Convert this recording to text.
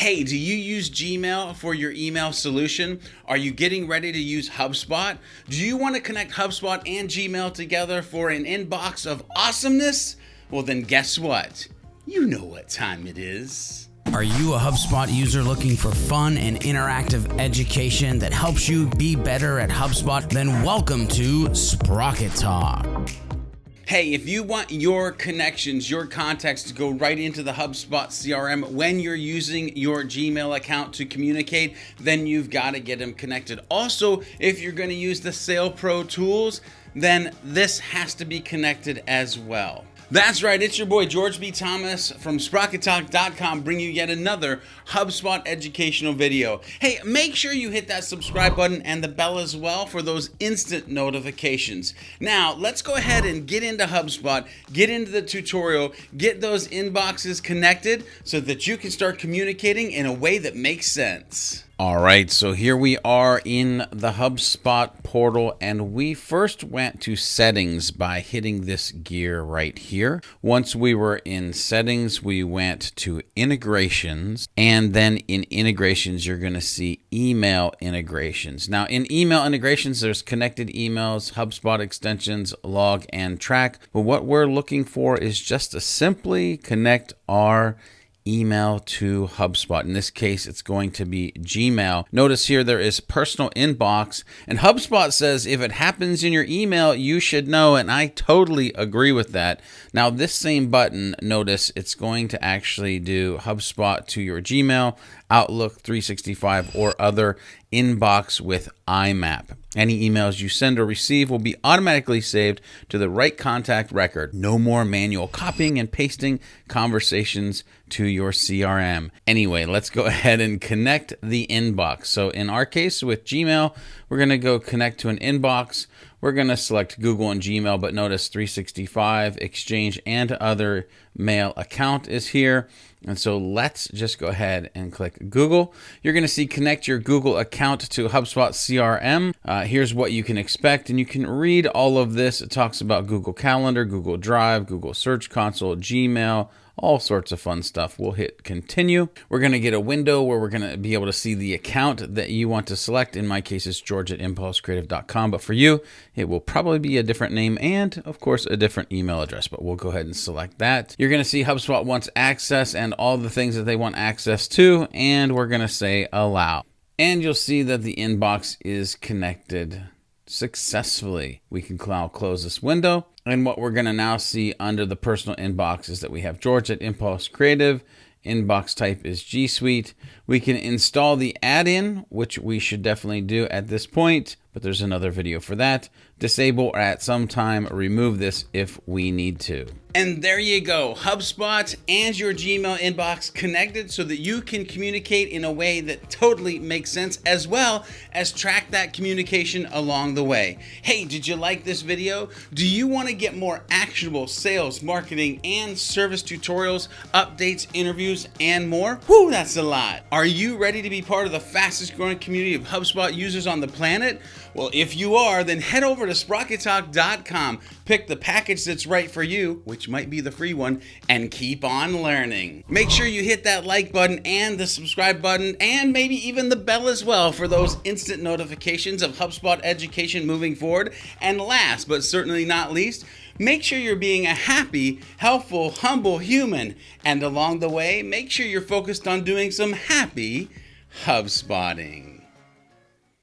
Hey, do you use Gmail for your email solution? Are you getting ready to use HubSpot? Do you want to connect HubSpot and Gmail together for an inbox of awesomeness? Well, then guess what? You know what time it is. Are you a HubSpot user looking for fun and interactive education that helps you be better at HubSpot? Then welcome to Sprocket Talk. Hey, if you want your connections, your contacts to go right into the HubSpot CRM when you're using your Gmail account to communicate, then you've got to get them connected. Also, if you're going to use the Sale Pro tools, then this has to be connected as well. That's right, it's your boy George B. Thomas from SprocketTalk.com bringing you yet another HubSpot educational video. Hey, make sure you hit that subscribe button and the bell as well for those instant notifications. Now, let's go ahead and get into HubSpot, get into the tutorial, get those inboxes connected so that you can start communicating in a way that makes sense. All right, so here we are in the HubSpot portal, and we first went to settings by hitting this gear right here. Once we were in settings, we went to integrations, and then in integrations, you're going to see email integrations. Now, in email integrations, there's connected emails, HubSpot extensions, log, and track. But what we're looking for is just to simply connect our email to HubSpot. In this case, it's going to be Gmail. Notice here there is personal inbox, and HubSpot says if it happens in your email, you should know, and I totally agree with that. Now, this same button, notice it's going to actually do HubSpot to your Gmail, Outlook 365, or other inbox with IMAP. Any emails you send or receive will be automatically saved to the right contact record. No more manual copying and pasting conversations to your CRM. Anyway, let's go ahead and connect the inbox. So in our case with Gmail, we're going to go connect to an inbox. We're going to select Google and Gmail, but notice 365, Exchange, and other mail account is here. And so let's just go ahead and click Google. You're going to see connect your Google account to HubSpot CRM. Here's what you can expect, and you can read all of this. It talks about Google Calendar, Google Drive, Google Search Console, Gmail, all sorts of fun stuff. We'll hit continue. We're going to get a window where we're going to be able to see the account that you want to select. In my case, it's george@impulsecreative.com, but for you, it will probably be a different name and, of course, a different email address, but we'll go ahead and select that. You're going to see HubSpot wants access and all the things that they want access to, and we're going to say allow. And you'll see that the inbox is connected successfully. We can now close this window. And what we're going to now see under the personal inbox is that we have George at Impulse Creative. Inbox type is G Suite. We can install the add-in, which we should definitely do at this point, but there's another video for that. Disable or at some time remove this if we need to. And there you go, HubSpot and your Gmail inbox connected so that you can communicate in a way that totally makes sense, as well as track that communication along the way. Hey, did you like this video? Do you want to get more actionable sales, marketing, and service tutorials, updates, interviews, and more? Whew, that's a lot. Are you ready to be part of the fastest growing community of HubSpot users on the planet? Well, if you are, then head over to SprocketTalk.com, pick the package that's right for you, which might be the free one, and keep on learning. Make sure you hit that like button and the subscribe button, and maybe even the bell as well for those instant notifications of HubSpot education moving forward. And last, but certainly not least, make sure you're being a happy, helpful, humble human. And along the way, make sure you're focused on doing some happy HubSpotting.